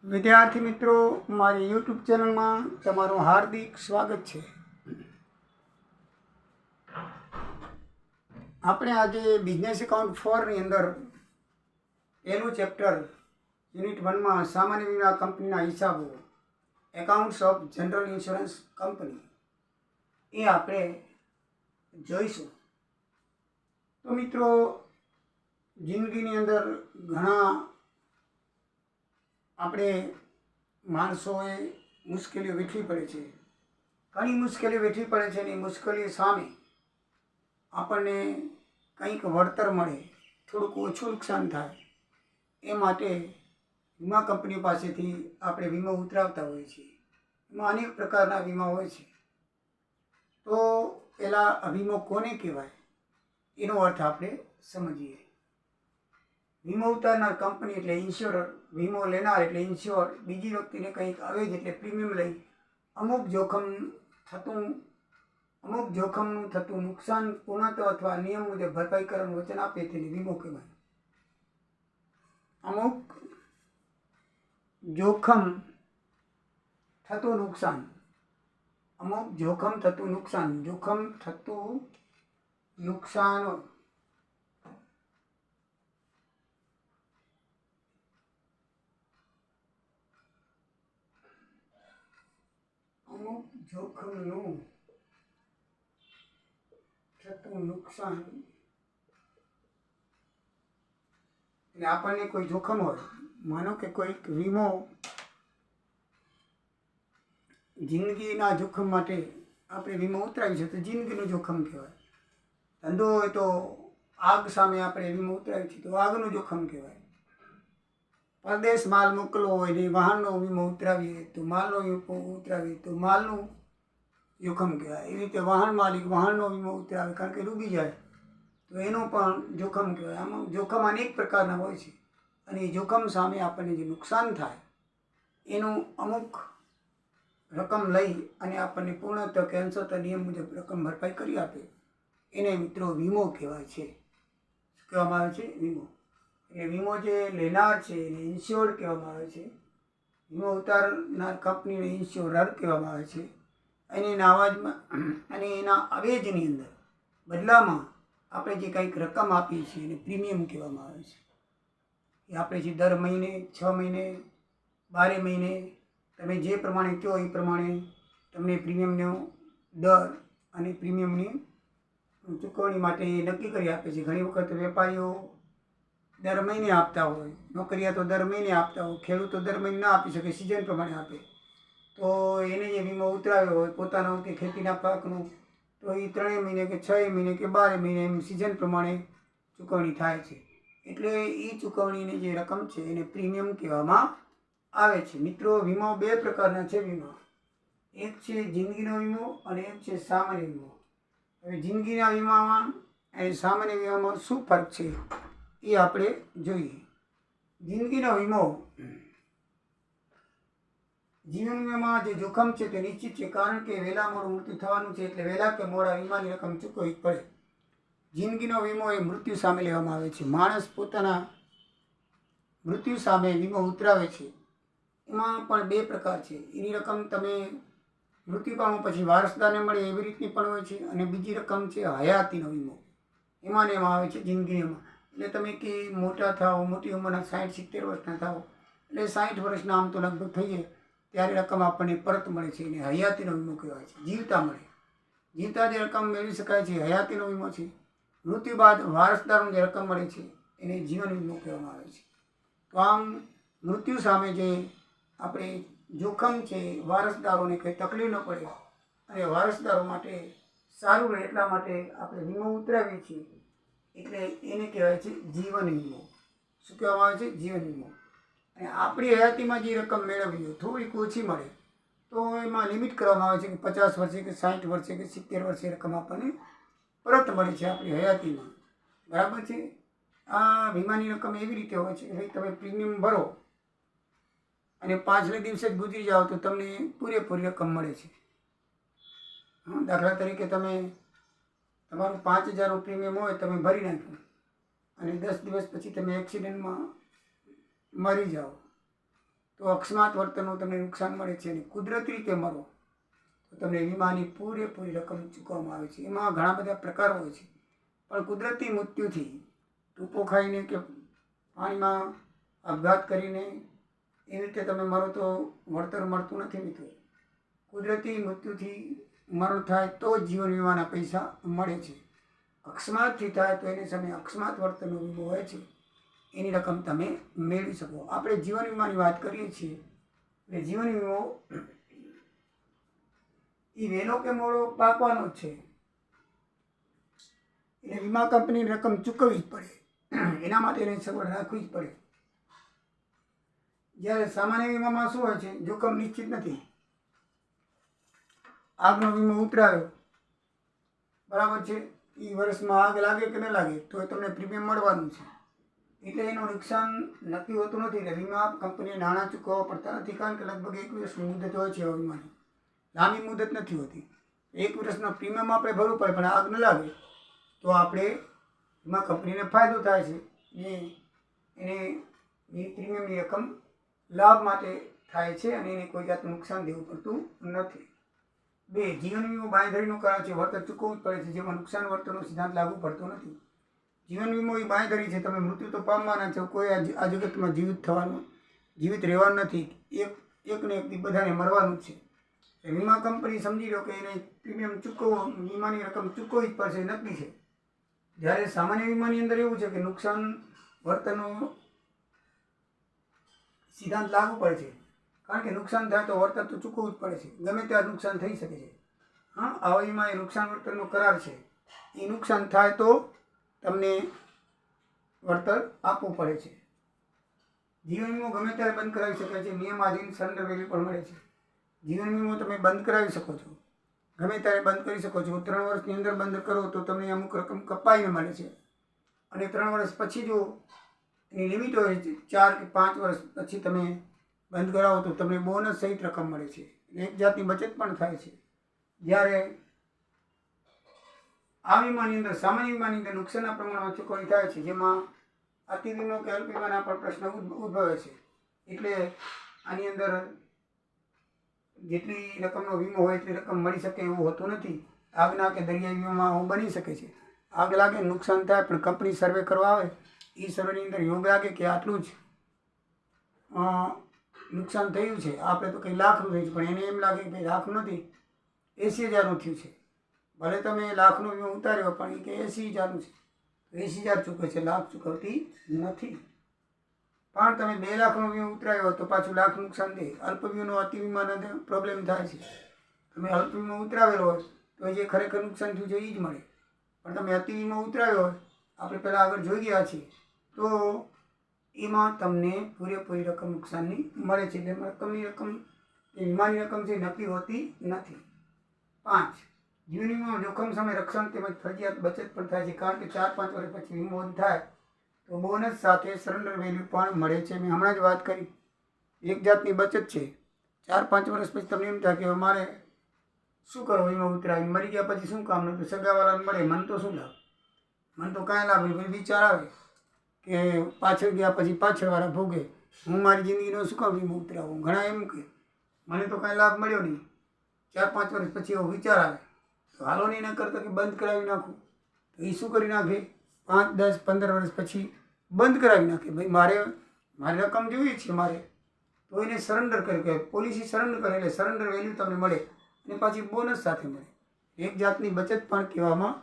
વિદ્યાર્થી મિત્રો, મારી યુટ્યુબ ચેનલમાં તમારું હાર્દિક સ્વાગત છે. આપણે આજે બિઝનેસ એકાઉન્ટ 4ની અંદર પહેલું ચેપ્ટર યુનિટ 1માં સામાન્ય વીમા કંપનીના હિસાબો, accounts of general insurance company, એ આપણે જોઈશું. તો મિત્રો, જિંદગીની અંદર ઘણા આપણે માણસોએ મુશ્કેલીઓ વેઠવી પડે છે. ઘણી મુશ્કેલીઓ વેઠવી પડે છે અને એ મુશ્કેલીઓ સામે આપણને કંઈક વળતર મળે, થોડુંક ઓછું નુકસાન થાય, એ માટે વીમા કંપનીઓ પાસેથી આપણે વીમો ઉતરાવતા હોઈએ છીએ. એમાં અનેક પ્રકારના વીમા હોય છે. તો પહેલાં વીમો કોને કહેવાય એનો અર્થ આપણે સમજીએ. વીમો ઉતારનાર કંપની એટલે ઇન્સ્યોરર, વીમો લેનાર એટલે ઇન્સ્યોર. બીજી વ્યક્તિને કંઈક આવે જ એટલે પ્રીમિયમ લઈ અમુક જોખમનું થતું નુકસાન પૂર્ણત્વ અથવા નિયમ મુજબ ભરપાઈ કરવાનું વચન આપે તેને વીમો કહેવાય. અમુક જોખમ થતું નુકસાન, એટલે આપણને કોઈ જોખમ હોય, માનો કે કોઈક વીમો જિંદગીના જોખમ માટે આપણે વીમો ઉતરાવી છે તો જિંદગીનું જોખમ કહેવાય. ધંધો હોય તો આગ સામે આપણે વીમો ઉતરાવી છે તો આગનું જોખમ કહેવાય. પરદેશ માલ મોકલવો હોય ને વાહનનો વીમો ઉતરાવીએ તો માલનું જોખમ કહેવાય. એવી રીતે વાહન માલિક વાહનનો વીમો ઉતરાવે કારણ કે ડૂબી જાય તો એનો પણ જોખમ કહેવાય. આમાં જોખમ અનેક પ્રકારના હોય છે અને એ જોખમ સામે આપણને જે નુકસાન થાય એનું અમુક રકમ લઈ અને આપણને પૂર્ણત્વ કે અંશતઃ નિયમ મુજબ રકમ ભરપાઈ કરી આપે એને મિત્રો વીમો કહેવાય છે. શું કહેવામાં આવે છે? વીમો. એટલે વીમો જે લેનાર છે એને ઇન્સ્યોર્ડ કહેવામાં આવે છે. વીમો ઉતારનાર કંપનીને ઇન્સ્યોરર કહેવામાં આવે છે. અને એના અવેજની અંદર બદલામાં આપણે જે કંઈક રકમ આપીએ છીએ એને પ્રીમિયમ કહેવામાં આવે છે. એ આપણે જે દર મહિને, 6 મહિને, 12 મહિને તમે જે પ્રમાણે કહો એ પ્રમાણે તમને પ્રીમિયમનો દર અને પ્રીમિયમની ચૂકવણી માટે નક્કી કરી આપે છે. ઘણી વખત વેપારીઓ દર મહિને આપતા હોય, નોકરિયાતો દર મહિને આપતા હોય, ખેડૂતો દર મહિને ના આપી શકે, સિઝન પ્રમાણે આપે. તો એને જે વીમો ઉતરાવ્યો હોય પોતાનો કે ખેતીના પાકનો, તો એ 3 મહિને કે 6 મહિને કે 12 મહિને એમ સિઝન પ્રમાણે ચૂકવણી થાય છે. એટલે એ ચૂકવણીની જે રકમ છે એને પ્રીમિયમ કહેવામાં આવે છે. મિત્રો, વીમો 2 પ્રકારના છે. વીમા એક છે જિંદગીનો વીમો અને એક છે સામાન્ય વીમો. હવે જિંદગીના વીમામાં અને સામાન્ય વીમામાં શું ફરક છે એ આપણે જોઈએ. જિંદગીનો વીમો, જીવન વીમામાં જે જોખમ છે તે નિશ્ચિત છે કારણ કે વહેલા મોડું મૃત્યુ થવાનું છે એટલે વહેલા કે મોડા વીમાની રકમ ચૂકવવી જ પડે. જિંદગીનો વીમો એ મૃત્યુ સામે લેવામાં આવે છે. માણસ પોતાના મૃત્યુ સામે વીમો ઉતરાવે છે. એમાં પણ 2 પ્રકાર છે. એની રકમ તમે મૃત્યુ પામો પછી વારસદારને મળે એવી રીતની પણ હોય છે અને બીજી રકમ છે હયાતીનો વીમો. એમાં આવે છે જિંદગીમાં. એટલે તમે કે મોટા થાઓ, મોટી ઉંમરના 60-70 વર્ષના થાઓ એટલે 60 વર્ષના આમ તો લગભગ થઈ જાય ત્યારે રકમ આપણને પરત મળે છે એને હયાતીનો વીમો કહેવાય છે. જીવતા મળે, જીવતા જે રકમ મેળવી શકાય છે હયાતીનો વીમો છે. મૃત્યુ બાદ વારસદારને જે રકમ મળે છે એને જીવન વીમો કહેવામાં આવે છે. તો આમ મૃત્યુ સામે જે આપણે જોખમ છે, વારસદારોને કંઈ તકલીફ ન પડે અને વારસદારો માટે સારું રહે એટલા માટે આપણે વીમો ઉતરાવીએ છીએ એટલે એને કહેવાય છે જીવન વીમો. શું કહેવામાં આવે છે? જીવન વીમો. અને આપણી હયાતીમાં જે રકમ મેળવવી હોય થોડીક ઓછી મળે તો એમાં લિમિટ કરવામાં આવે છે કે 50 વર્ષે કે 60 વર્ષે કે 70 વર્ષે રકમ આપણને પરત મળે છે આપણી હયાતીમાં. બરાબર છે? આ વીમાની રકમ એવી રીતે હોય છે કે ભાઈ તમે પ્રીમિયમ ભરો અને પાછલે દિવસે જ ગુજરી જાઓ તો તમને પૂરેપૂરી રકમ મળે છે. દાખલા તરીકે તમારું 5000નું પ્રીમિયમ હોય, તમે ભરી નાખ્યું અને 10 દિવસ પછી તમે એક્સિડન્ટમાં મરી જાઓ તો અકસ્માત વર્તનનું તમને નુકસાન મળે છે. અને કુદરતી રીતે મરો તો તમને વીમાની પૂરેપૂરી રકમ ચૂકવવામાં આવે છે. એમાં ઘણા બધા પ્રકાર હોય છે, પણ કુદરતી મૃત્યુથી ટૂંપો ખાઈને કે પાણીમાં આપઘાત કરીને એવી રીતે તમે મરો તો વળતર મળતું નથી મિત્રો. કુદરતી મૃત્યુથી મરણ થાય તો જીવન વીમાના પૈસા મળે છે. અકસ્માતથી થાય તો એની સામે અકસ્માત વર્તનનો વીમો હોય છે, એની રકમ તમે મેળવી શકો. આપણે જીવન વીમાની વાત કરીએ છીએ એટલે જીવન વીમો એ વહેલો કે મોડો પાકવાનો જ છે, એટલે વીમા કંપનીની રકમ ચૂકવવી જ પડે. એના માટે એની સગવડ રાખવી જ પડે. જ્યારે સામાન્ય વીમામાં શું હોય છે, જોખમ નિશ્ચિત નથી. આગનો વીમો ઉતરાયો બરાબર છે, એ વર્ષમાં આગ લાગે કે ન લાગે તો તમને પ્રીમિયમ મળવાનું છે, એટલે એનું નુકસાન નક્કી હોતું નથી. એટલે વીમા કંપનીએ નાણાં ચૂકવવા પડતા નથી, કારણ કે લગભગ 1 વર્ષની મુદત હોય છે વીમાની, લાંબી મુદત નથી હોતી. 1 વર્ષનો પ્રીમિયમ આપણે ભરવું પડે, પણ આગ ન લાગે તો આપણે વીમા કંપનીને ફાયદો થાય છે. એને એ પ્રીમિયમની રકમ લાભ માટે થાય છે અને એને કોઈ જાતનું નુકસાન દેવું પડતું નથી. 2, જીવન વીમો બાંયધરીનો કરાર છે, વળતર ચૂકવવું જ પડે છે, જેમાં નુકસાન વળતરનો સિદ્ધાંત લાગુ પડતો નથી. જીવન વીમો એ બાંયધરી છે, તમે મૃત્યુ તો પામવાના છો, કોઈ આ જગતમાં જીવિત રહેવાનું નથી. એકને એક દી બધાને મરવાનું જ છે. વીમા કંપની સમજી લો કે એને પ્રીમિયમ ચૂકવવું, વીમાની રકમ ચૂકવવી જ પડશે, નક્કી છે. જ્યારે સામાન્ય વીમાની અંદર એવું છે કે નુકસાન વર્તનનો સિદ્ધાંત લાગુ પડે છે, કારણ કે નુકસાન થાય તો વળતર તો ચૂકવવું જ પડે છે, ગમે ત્યારે નુકસાન થઈ શકે છે. હા, આવા વીમા એ નુકસાન વળતરનો કરાર છે. એ નુકસાન થાય તો તમને વળતર આપવું પડે છે. જીવન વીમો ગમે ત્યારે બંધ કરાવી શકાય છે, નિયમાધીન સરેન્ડર વેલ્યુ પણ મળે છે. જીવન વીમો તમે બંધ કરાવી શકો છો, ગમે ત્યારે બંધ કરી શકો છો. 3 વર્ષની અંદર બંધ કરો તો તમને અમુક રકમ કપાઈને મળે છે, અને 3 વર્ષ પછી જો એની લિમિટ હોય 4 કે 5 વર્ષ પછી તમે બંધ કરાવો તો તમને બોનસ સહિત રકમ મળે છે, એક જાતની બચત પણ થાય છે. જ્યારે આ વીમાની અંદર, સામાન્ય વીમાની અંદર નુકસાનના પ્રમાણમાં ચૂકવણી થાય છે, જેમાં અતિ વીમો કે અલ્પ વીમાના પણ પ્રશ્ન ઉદ્ભવે છે. એટલે આની અંદર જેટલી રકમનો વીમો હોય એટલી રકમ મળી શકે એવું હોતું નથી. આગના કે દરિયાઈ વીમામાં બની શકે છે, આગ લાગે નુકસાન થાય, પણ કંપની સર્વે કરવા આવે, એ સર્વેની અંદર યોગ લાગે કે આટલું જ નુકસાન થયું છે, આપણે તો કંઈ લાખનું થયું છે, પણ એને એમ લાગે કે ભાઈ લાખનું નથી, 80,000નું થયું છે. ભલે તમે લાખનો વીમો ઉતાર્યો, પણ એ કે 80,000નું છે, 80,000 ચૂકવે છે, લાખ ચૂકવતી નથી. પણ તમે 2 લાખનો વીમો ઉતરાયો તો પાછું લાખ નુકસાન દે. અલ્પ વીમો અતિ વીમાના પ્રોબ્લેમ થાય છે. તમે અલ્પ વીમો ઉતરાવેલો હોય તો જે ખરેખર નુકસાન થયું છે એ જ મળે, પણ તમે અતિ વીમો ઉતરાવ્યો હોય, આપણે પહેલાં આગળ જોઈ ગયા છીએ, તો એમાં તમને પૂરેપૂરી રકમ નુકસાનની મળે છે. એટલે રકમની રકમ એ વીમાની રકમ છે નક્કી હોતી નથી. 5, જીવન વીમા જોખમ સામે રક્ષણ તેમજ ફરજિયાત બચત પણ થાય છે, કારણ કે 4-5 વર્ષ પછી વીમો બંધ થાય તો બોનસ સાથે સરેન્ડર વેલ્યુ પણ મળે છે. મેં હમણાં જ વાત કરી, એક જાતની બચત છે. 4-5 વર્ષ પછી તમને એમ થાય કે મારે શું કરો, વીમો ઉતરાવીને મરી ગયા પછી શું કામનું, તો સગાવાળાને મળે, મને તો શું લાભ, મને તો કાંઈ લાભ નહીં. વિચાર આવે કે પાછળ ગયા પછી પાછળવાળા ભોગે, હું મારી જિંદગીનો શું કામ વીમો ઉતરાવું. ઘણા એમ કે મને તો કાંઈ લાભ મળ્યો નહીં. 4-5 વર્ષ પછી એવો વિચાર આવે તો હાલો નહીં, ન કરતા કે બંધ કરાવી નાખું. તો એ શું કરી નાખે, 5, 10, 15 વર્ષ પછી બંધ કરાવી નાખે. ભાઈ મારી રકમ જોઈએ છે મારે, તો એને સરેન્ડર કરે, કે પોલિસી સરેન્ડર કરે, એટલે સરેન્ડર વેલ્યુ તમને મળે અને પાછી બોનસ સાથે મળે. એક જાતની બચત પણ કહેવામાં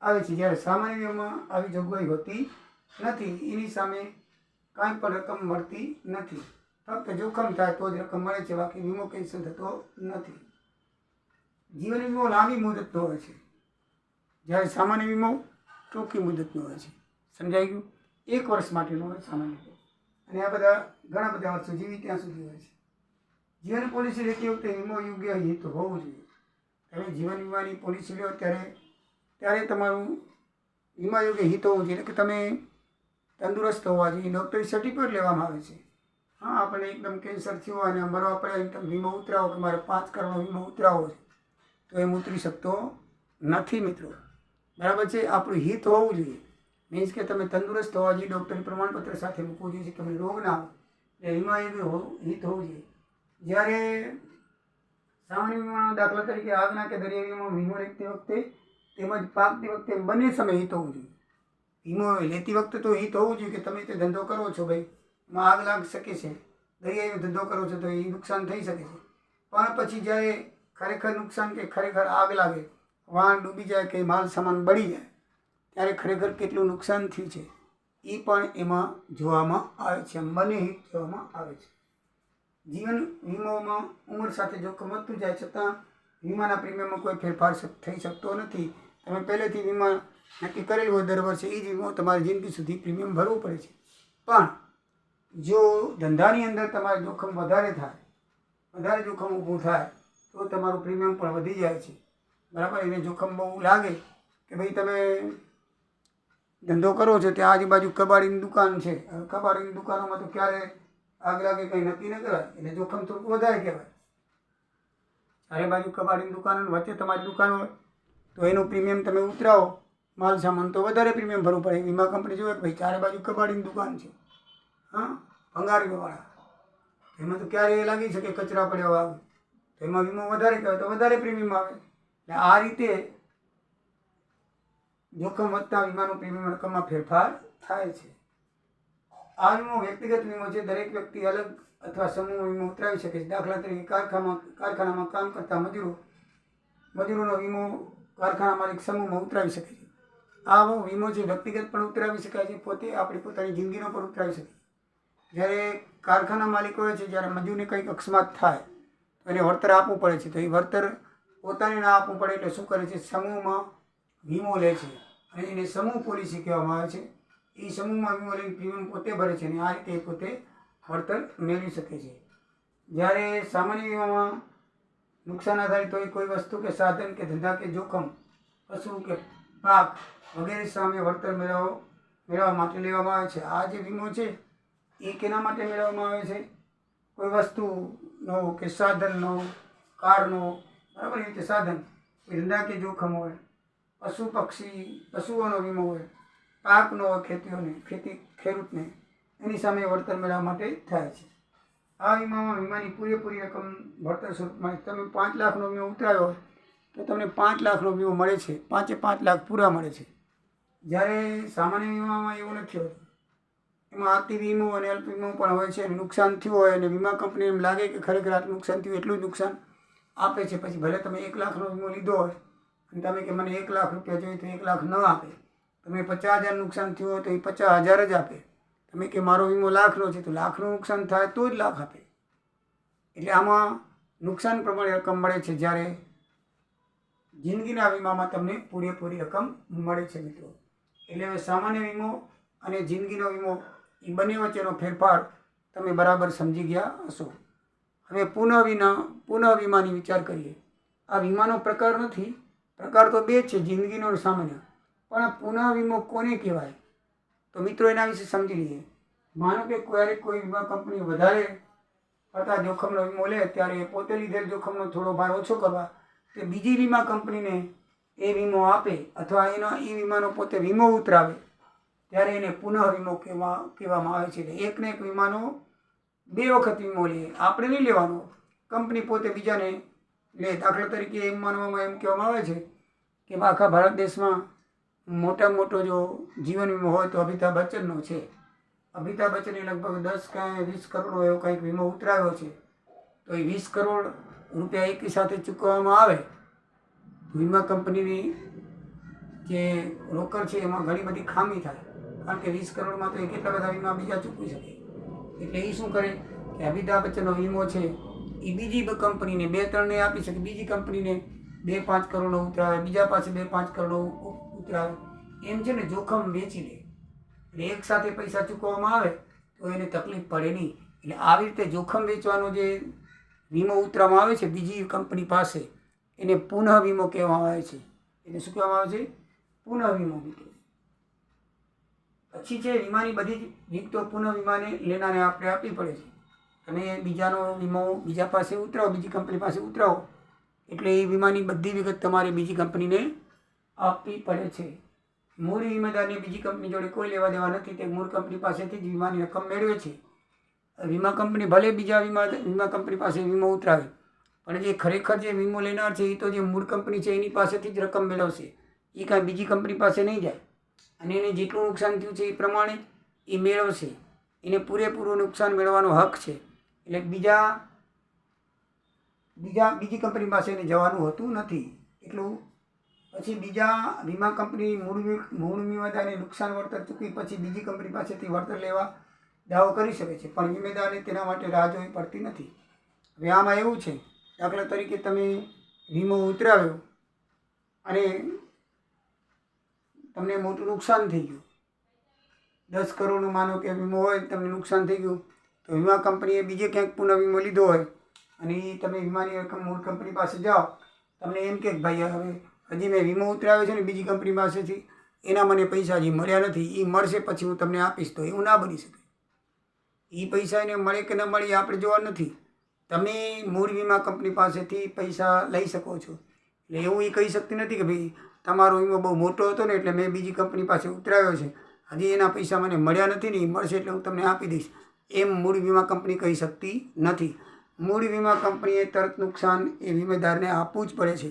આવે છે. જ્યારે સામાન્ય વીમામાં આવી જોગવાઈ હોતી નથી, એની સામે કાંઈ પણ રકમ મળતી નથી. ફક્ત જોખમ થાય તો જ રકમ મળે છે, બાકી વીમો કેન્સલ થતો નથી. જીવન વીમો લાંબી મુદતનો હોય છે, જ્યારે સામાન્ય વીમો ટૂંકી મુદતનો હોય છે. સમજાઈ ગયું? 1 વર્ષ માટેનો હોય સામાન્ય વીમો, અને આ બધા ઘણા બધા વર્ષો જીવી ત્યાં સુધી હોય છે. જીવન પોલિસી લેતી વખતે વીમો યોગ્ય હિત હોવું જોઈએ. તમે જીવન વીમાની પોલિસી લો ત્યારે તમારું વીમા યોગ્ય હિત હોવું જોઈએ, એટલે કે તમે તંદુરસ્ત હોવા જોઈએ. ડૉક્ટરી સર્ટિફિકેટ લેવામાં આવે છે. હા, આપણે એકદમ કેન્સર થયું હોય અને મરવા પડે, તમે વીમો ઉતરાવો કે મારે 5 કરોડનો વીમો ઉતરાવો છે, તો એમ ઉતરી શકતો નથી મિત્રો. બરાબર છે? આપણું હિત હોવું જોઈએ. મીન્સ કે તમે તંદુરસ્ત હોવા જોઈએ, ડૉક્ટરી પ્રમાણપત્ર સાથે મૂકવું જોઈએ, તમને રોગ ના આવે. એટલે વીમા એ બી હિત હોવું જોઈએ. જ્યારે સામાન્ય વીમાનો દાખલા તરીકે આગના કે દરિયા વીમો લેતી વખતે તેમજ પાકતી વખતે બંને સમયે હિત હોવું જોઈએ. વીમો લેતી વખતે તો હિત હોવું જોઈએ કે તમે તે ધંધો કરો છો ભાઈ, એમાં આગ લાગી શકે છે, દરિયાઈ ધંધો કરો છો તો એ નુકસાન થઈ શકે છે. પણ પછી જ્યારે ખરેખર નુકસાન કે ખરેખર આગ લાગે, વાહન ડૂબી જાય કે માલ સામાન બળી જાય, ત્યારે ખરેખર કેટલું નુકસાન થયું છે એ પણ એમાં જોવામાં આવે છે. બંને હિત જોવામાં આવે છે. જીવન વીમોમાં ઉંમર સાથે જોખમ વધતું જાય છતાં વીમાના પ્રીમિયમમાં કોઈ ફેરફાર થઈ શકતો નથી. તમે પહેલેથી વીમા નક્કી કરેલું હોય દર વર્ષે એ જ વીમો તમારી જિંદગી સુધી પ્રીમિયમ ભરવું પડે છે. પણ જો ધંધાની અંદર તમારે જોખમ વધારે થાય, વધારે જોખમ ઊભું થાય તો તમારું પ્રીમિયમ પણ વધી જાય છે. બરાબર. એને જોખમ બહુ લાગે કે ભાઈ તમે ધંધો કરો છો ત્યાં આજુબાજુ કબાડીની દુકાન છે, કબાડીની દુકાનોમાં તો ક્યારે આગ લાગે કંઈ નક્કી ન કરાય, એટલે જોખમ થોડુંક વધારે કહેવાય. ચારે બાજુ કબાડીની દુકાન વચ્ચે તમારી દુકાન હોય તો એનું પ્રીમિયમ તમે ઉતરાવો માલ સામાન તો વધારે પ્રીમિયમ ભરવું પડે. વીમા કંપની જોવે કે ભાઈ ચારે બાજુ કબાડીની દુકાન છે, હા, ભંગારીવાળા, એમાં તો ક્યારે લાગી શકે કચરા પડ્યા આવે તો એમાં વીમો વધારે કહેવાય તો વધારે પ્રીમિયમ આવે. એટલે આ રીતે જોખમ વધતા વીમાનું પ્રીમિયમ રકમમાં ફેરફાર થાય છે. આ વીમો વ્યક્તિગત વીમો છે. દરેક વ્યક્તિ અલગ અથવા સમૂહ વીમો ઉતરાવી શકે છે. દાખલા તરીકે કારખાનામાં કામ કરતા મજૂરોનો વીમો કારખાના માલિક સમૂહમાં ઉતરાવી શકે છે. આ વીમો છે વ્યક્તિગત પણ ઉતરાવી શકાય છે, પોતે આપણી પોતાની જિંદગીનો પણ ઉતરાવી શકે છે. જ્યારે કારખાના માલિક હોય છે, જ્યારે મજૂરને કંઈક અકસ્માત થાય તો એને વળતર આપવું પડે છે. તો એ વળતર પોતાને ના આપવું પડે એટલે શું કરે છે, સમૂહમાં વીમો લે છે અને એને સમૂહ પોલિસી કહેવામાં આવે છે. એ સમૂહમાં વીમો લઈને પ્રીમિયમ પોતે ભરે છે અને આ રીતે પોતે વળતર મેળવી શકે છે. જ્યારે સામાન્ય વીમામાં નુકસાન આધારિત હોય કોઈ વસ્તુ કે સાધન કે ધંધા કે જોખમ, પશુ કે પાક વગેરે સામે વળતર મેળવવા માટે લેવામાં આવે છે. આ જે વીમો છે એ કેના માટે મેળવવામાં આવે છે? કોઈ વસ્તુનો કે સાધનનો, કારનો, બરાબર, એ રીતે સાધન, કોઈ ધંધા કે જોખમ હોય, પશુ પક્ષી પશુઓનો વીમો હોય, પાકનો હોય, ખેડૂતને એની સામે વળતર મેળવવા માટે થાય છે. આ વીમામાં વીમાની પૂરેપૂરી રકમ વળતર સ્વરૂપમાં તમે 5 લાખનો વીમો ઉતરાવ્યો હોય તો તમને 5 લાખનો વીમો મળે છે, 5 લાખ પૂરા મળે છે. જ્યારે સામાન્ય વીમામાં એવું નથી હોતું. એમાં અતિ વીમો અને અલ્પ વીમો પણ હોય છે. નુકસાન થયું હોય અને વીમા કંપની એમ લાગે કે ખરેખર આટલું નુકસાન થયું એટલું જ નુકસાન આપે છે. પછી ભલે તમે 1 લાખનો વીમો લીધો હોય અને તમે કે મને 1 લાખ રૂપિયા જોઈએ તો 1 લાખ ન આપે. તમે 50,000 નુકસાન થયું હોય તો એ 50,000 જ આપે. તમે કે મારો વીમો લાખનો છે તો લાખનું નુકસાન થાય તો જ લાખ આપે. એટલે આમાં નુકસાન પ્રમાણે રકમ મળે છે, જ્યારે જિંદગીના વીમામાં તમને પૂરેપૂરી રકમ મળે છે મિત્રો. એટલે હવે સામાન્ય વીમો અને જિંદગીનો વીમો એ બંને વચ્ચેનો ફેરફાર તમે બરાબર સમજી ગયા હશો. હવે પુનઃ વીમાની વિચાર કરીએ. આ વીમાનો પ્રકાર નથી, પ્રકાર તો 2 છે, જિંદગીનો અને સામાન્ય. પણ પુનઃ વીમો કોને કહેવાય? તો મિત્રો એના વિશે સમજી લઈએ. માનો કે કોઈ વીમા કંપની વધારે પડતા જોખમનો વીમો લે ત્યારે પોતે લીધેલ જોખમનો થોડો ભાર ઓછો કરવા તે બીજી વીમા કંપનીને એ વીમો આપે અથવા એ વીમાનો પોતે વીમો ઉતરાવે ત્યારે એને પુનઃ વીમો કહેવામાં આવે છે. એટલે એકને એક વીમાનો 2 વખત વીમો લે. આપણે નહીં લેવાનો, કંપની પોતે બીજાને લે. દાખલા તરીકે એમ માનવામાં એમ કહેવામાં આવે છે કે આખા ભારત દેશમાં મોટામાં મોટો જો જીવન વીમો હોય તો અમિતાભ બચ્ચનનો છે. અમિતાભ બચ્ચને લગભગ 10 કે 20 કરોડનો એવો કંઈક વીમો ઉતરાવ્યો છે. તો એ 20 કરોડ રૂપિયા એકી સાથે ચૂકવવામાં આવે વીમા કંપનીની જે રોકડ છે એમાં ઘણી બધી ખામી થાય, કારણ કે 20 કરોડમાં તો એ કેટલા બધા વીમા બીજા ચૂકવી શકે. એટલે એ શું કરે કે અમિતાભ બચ્ચનનો વીમો છે એ બીજી કંપનીને 2-3ને આપી શકે. બીજી કંપનીને 2-5 કરોડનો ઉતરાવે, બીજા પાસે 2-5 કરોડનો ઉતરાવે. એમ છે ને જોખમ વેચી લે. એટલે એક સાથે પૈસા ચૂકવવામાં આવે તો એને તકલીફ પડે નહીં. એટલે આવી રીતે જોખમ વેચવાનો જે વીમો ઉતરાવવામાં આવે છે બીજી કંપની પાસે એને પુનઃ વીમો કહેવામાં આવે છે. એને શું કહેવામાં આવે છે? પુનઃ વીમો. પછી છે વીમાની બધી જ વિગતો પુનઃ વીમાને લેનારને આપણે આપવી પડે છે. તમે બીજાનો વીમો બીજા પાસે ઉતરાવો, બીજી કંપની પાસે ઉતરાવો એટલે એ વીમાની બધી વિગત તમારે બીજી કંપનીને આપવી પડે છે. મૂળ વીમેદારને બીજી કંપની જોડે કોઈ લેવા દેવા નથી. તે મૂળ કંપની પાસેથી જ વીમાની રકમ મેળવે છે. વીમા કંપની ભલે બીજા વીમા કંપની પાસે વીમો ઉતરાવે, પણ જે ખરેખર જે વીમો લેનાર છે એ તો જે મૂળ કંપની છે એની પાસેથી જ રકમ મેળવશે. એ કાંઈ બીજી કંપની પાસે નહીં જાય અને એને જેટલું નુકસાન થયું છે એ પ્રમાણે એ મેળવશે. એને પૂરેપૂરું નુકસાન મેળવવાનો હક છે. એટલે બીજી કંપની પાસે એને જવાનું હોતું નથી. એટલું પછી બીજા વીમા કંપની મૂળ વીમેદારને નુકસાન વળતર ચૂકવી પછી બીજી કંપની પાસેથી વળતર લેવા દાવો કરી શકે છે, પણ વીમેદારને તેના માટે રાહ જોવી પડતી નથી. હવે આમાં એવું છે, દાખલા તરીકે તમે વીમો ઉતરાવ્યો અને તમને મોટું નુકસાન થઈ ગયું, 10 કરોડનું માનો કે વીમો હોય, તમને નુકસાન થઈ ગયું, તો વીમા કંપનીએ બીજે ક્યાંક પુનઃ વીમો લીધો હોય અને તમે વીમાની રકમ મૂળ કંપની પાસે જાઓ, તમને એમ કે ભાઈ હવે હજી મેં વીમો ઉતરાવ્યો છે ને બીજી કંપની પાસેથી, એના મને પૈસા હજી મળ્યા નથી, એ મળશે પછી હું તમને આપીશ. તો એવું ના બની શકે. એ પૈસા એને મળે કે ન મળે એ આપણે જોવા નથી. તમે મૂળ વીમા કંપની પાસેથી પૈસા લઈ શકો છો. એટલે એવું એ કહી શકતી નથી કે ભાઈ તમારો વીમો બહુ મોટો હતો ને એટલે મેં બીજી કંપની પાસે ઉતરાવ્યો છે, હજી એના પૈસા મને મળ્યા નથી ને, એ મળશે એટલે હું તમને આપી દઈશ, એમ મૂળ વીમા કંપની કહી શકતી નથી. મૂળ વીમા કંપનીએ તરત નુકસાન એ વીમેદારને આપવું જ પડે છે.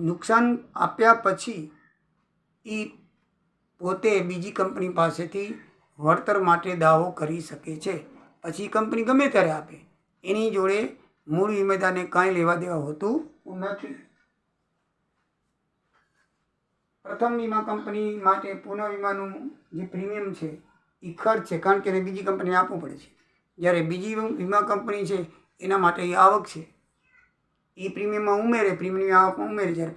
નુકસાન આપ્યા પછી એ પોતે બીજી કંપની પાસેથી વળતર માટે દાવો કરી શકે છે. પછી કંપની ગમે ત્યારે આપે, એની જોડે મૂળ વીમેદારને કાંઈ લેવા દેવા હોતું નથી. પ્રથમ વીમા કંપની માટે પુનઃ વીમાનું જે પ્રીમિયમ છે એ ખર્ચ છે, કારણ કે એને બીજી કંપનીને આપવું પડે છે. જ્યારે બીજી વીમા કંપની છે એના માટે એ આવક છે, એ પ્રીમિયમમાં ઉમેરે, પ્રીમિયમની આવકમાં ઉમેરે. જ્યારે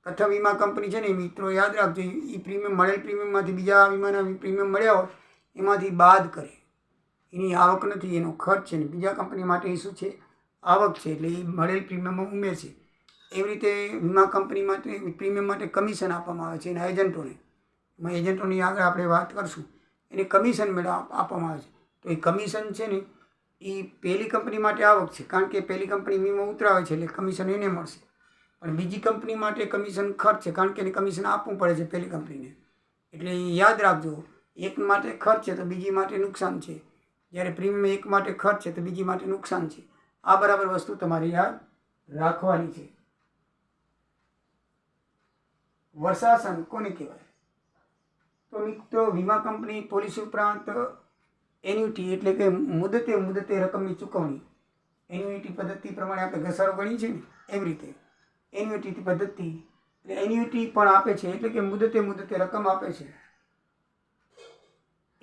પ્રથમ વીમા કંપની છે ને એ મિત્રો યાદ રાખજો, એ પ્રીમિયમ મળેલ પ્રીમિયમમાંથી બીજા વીમાના પ્રીમિયમ મળ્યા હોય એમાંથી બાદ કરે. એની આવક નથી, એનો ખર્ચ છે. ને બીજા કંપની માટે એ શું છે? આવક છે. એટલે એ મળેલ પ્રીમિયમમાં ઉમેરશે. એવી રીતે વીમા કંપની માટે પ્રીમિયમ માટે કમિશન આપવામાં આવે છે એના એજન્ટોને. એજન્ટોની આગળ આપણે વાત કરશું. એને કમિશન આપવામાં આવે છે. તો એ કમિશન છે ને એ પહેલી કંપની માટે આવક છે, કારણ કે પહેલી કંપની વીમો ઉતરાવે છે એટલે કમિશન એને મળશે. પણ બીજી કંપની માટે કમિશન ખર્ચ છે, કારણ કે એને કમિશન આપવું પડે છે પહેલી કંપનીને. એટલે યાદ રાખજો, એક માટે ખર્ચ છે તો બીજી માટે નુકસાન છે. જ્યારે પ્રીમિયમ એક માટે ખર્ચ છે તો બીજી માટે નુકસાન છે. આ બરાબર વસ્તુ તમારે યાદ રાખવાની છે. વર્ષાસન કોને કહેવાય? તો મિત્રો વીમા કંપની પોલિસી ઉપરાંત એન્યુટી એટલે કે મુદતે રકમની ચૂકવણી, એન્યુટી પદ્ધતિ પ્રમાણે આપણે ઘસારો ગણી છે ને એવી રીતે એન્યુટી પદ્ધતિ એટલે એન્યુટી પણ આપે છે, એટલે કે મુદતે રકમ આપે છે.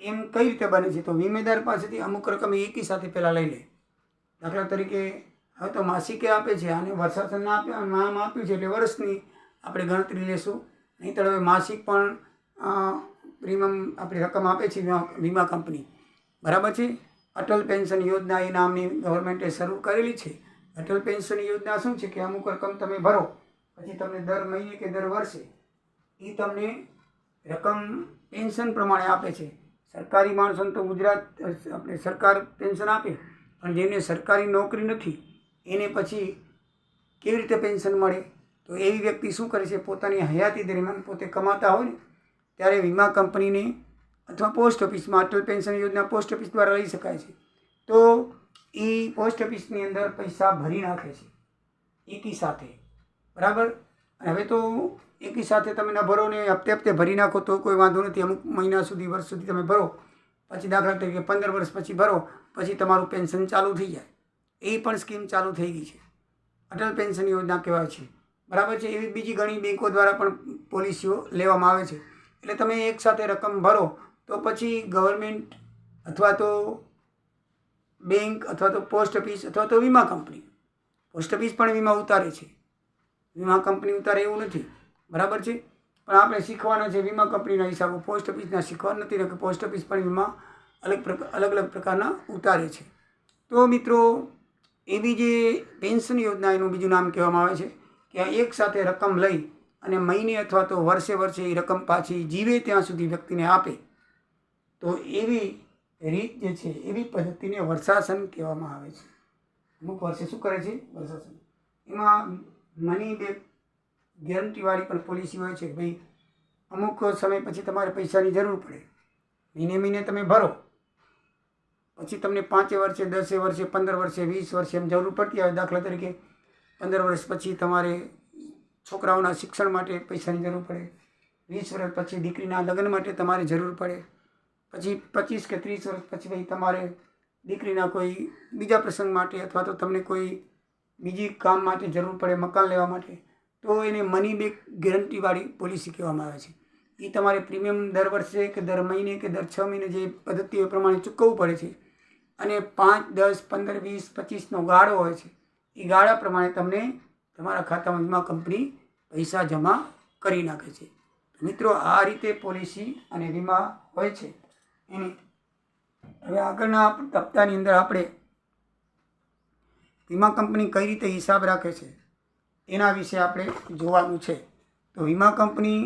એમ કઈ રીતે બને છે? તો વીમેદાર પાસેથી અમુક રકમ એકી સાથે પહેલાં લઈ લે. દાખલા તરીકે હવે તો માસિકે આપે છે, આને વર્ષાસન નામ આપ્યું છે એટલે વર્ષની આપણે ગણતરી લેશું. નહીંતર હવે માસિક પણ પ્રીમિયમ આપણી રકમ આપે છે વીમા કંપની, બરાબર છે. અટલ પેન્શન યોજના એ નામની ગવર્મેન્ટે શરૂ કરેલી છે. અટલ પેન્શન યોજના શું છે કે અમુક રકમ તમે ભરો પછી તમને દર મહિને કે દર વર્ષે એ તમને રકમ પેન્શન પ્રમાણે આપે છે. સરકારી માણસોને તો આપણે સરકાર પેન્શન આપે, પણ જેને સરકારી નોકરી નથી એને પછી કેવી રીતે પેન્શન મળે? તો એવી વ્યક્તિ શું કરે છે, પોતાની હયાતી દરમિયાન પોતે કમાતા હોય ને ત્યારે વીમા કંપનીને અથવા પોસ્ટ ઓફિસમાં, અટલ પેન્શન યોજના પોસ્ટ ઓફિસ દ્વારા લઈ શકાય છે. તો એ પોસ્ટ ઓફિસની અંદર પૈસા ભરી નાખે છે એકી સાથે, બરાબર. અને હવે તો એકી સાથે તમે ન ભરો ને હપ્તે હપ્તે ભરી નાખો તો કોઈ વાંધો નથી. અમુક મહિના સુધી, વર્ષ સુધી તમે ભરો, પછી દાખલા તરીકે 15 વર્ષ પછી ભરો, પછી તમારું પેન્શન ચાલુ થઈ જાય. એ પણ સ્કીમ ચાલુ થઈ ગઈ છે, અટલ પેન્શન યોજના કહેવાય છે, બરાબર છે. એવી બીજી ઘણી બેન્કો દ્વારા પણ પોલિસીઓ લેવામાં આવે છે. એટલે તમે એકસાથે રકમ ભરો તો પછી ગવર્મેન્ટ અથવા તો બેંક અથવા તો પોસ્ટ ઓફિસ અથવા તો વીમા કંપની, પોસ્ટ ઓફિસ પણ વીમા ઉતારે છે, વીમા કંપની ઉતારે એવું નથી, બરાબર છે. પણ આપણે શીખવાના છે વીમા કંપનીના હિસાબો, પોસ્ટ ઓફિસના શીખવાના નથી, કે પોસ્ટ ઓફિસ પણ વીમા અલગ અલગ પ્રકારના ઉતારે છે. તો મિત્રો એવી જે પેન્શન યોજના એનું બીજું નામ કહેવામાં આવે છે કે એક સાથે રકમ લઈ અને મહિને અથવા તો વર્ષે એ રકમ પાછી જીવે ત્યાં સુધી વ્યક્તિને આપે. તો એવી રીત જે છે, એવી પદ્ધતિને વર્ષાસન કહેવામાં આવે છે. અમુક વર્ષે શું કરે છે? વર્ષાસન. એમાં મની બેક ગેરંટીવાળી પણ પોલિસી હોય છે કે ભાઈ અમુક સમય પછી તમારે પૈસાની જરૂર પડે, મહિને તમે ભરો, પછી તમને 5 વર્ષે, 10 વર્ષે, 15 વર્ષે, 20 વર્ષે એમ જરૂર પડતી આવે. દાખલા તરીકે 15 વર્ષ પછી તમારે છોકરાઓના શિક્ષણ માટે પૈસાની જરૂર પડે, 20 વર્ષ પછી દીકરીના લગ્ન માટે તમારે જરૂર પડે, પછી 25 કે 30 વર્ષ પછી ભાઈ તમારે દીકરીના કોઈ બીજા પ્રસંગ માટે અથવા તો તમને કોઈ બીજી કામ માટે જરૂર પડે, મકાન લેવા માટે, તો એને મની બેક ગેરંટીવાળી પોલિસી કહેવામાં આવે છે. એ તમારે પ્રીમિયમ દર વર્ષે કે દર મહિને કે દર 6 મહિને જે પદ્ધતિઓ પ્રમાણે ચૂકવવું પડે છે અને 5, 10, 15, 20, 25નો ગાળો હોય છે. એ ગાળા પ્રમાણે તમને તમારા ખાતામાં વીમા કંપની પૈસા જમા કરી નાખે છે. મિત્રો, આ રીતે પોલિસી અને વીમા હોય છે. એની હવે આગળના હપ્તાની અંદર આપણે વીમા કંપની કઈ રીતે હિસાબ રાખે છે એના વિશે આપણે જોવાનું છે. તો વીમા કંપની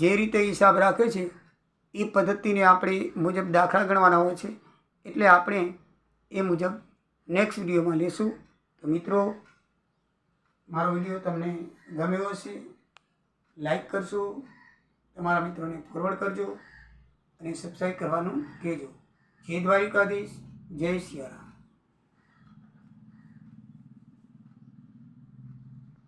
જે રીતે હિસાબ રાખે છે એ પદ્ધતિને આપણે મુજબ દાખલા ગણવાના હોય છે. એટલે આપણે એ મુજબ નેક્સ્ટ વિડીયોમાં લેશું. તો મિત્રો, મારો વિડીયો તમને ગમ્યો હશે, લાઈક કરશો, તમારા મિત્રોને ફોરવર્ડ કરજો અને સબસ્ક્રાઈબ કરવાનું કહેજો. જય દ્વારિકાધીશ, જય સિયારામ.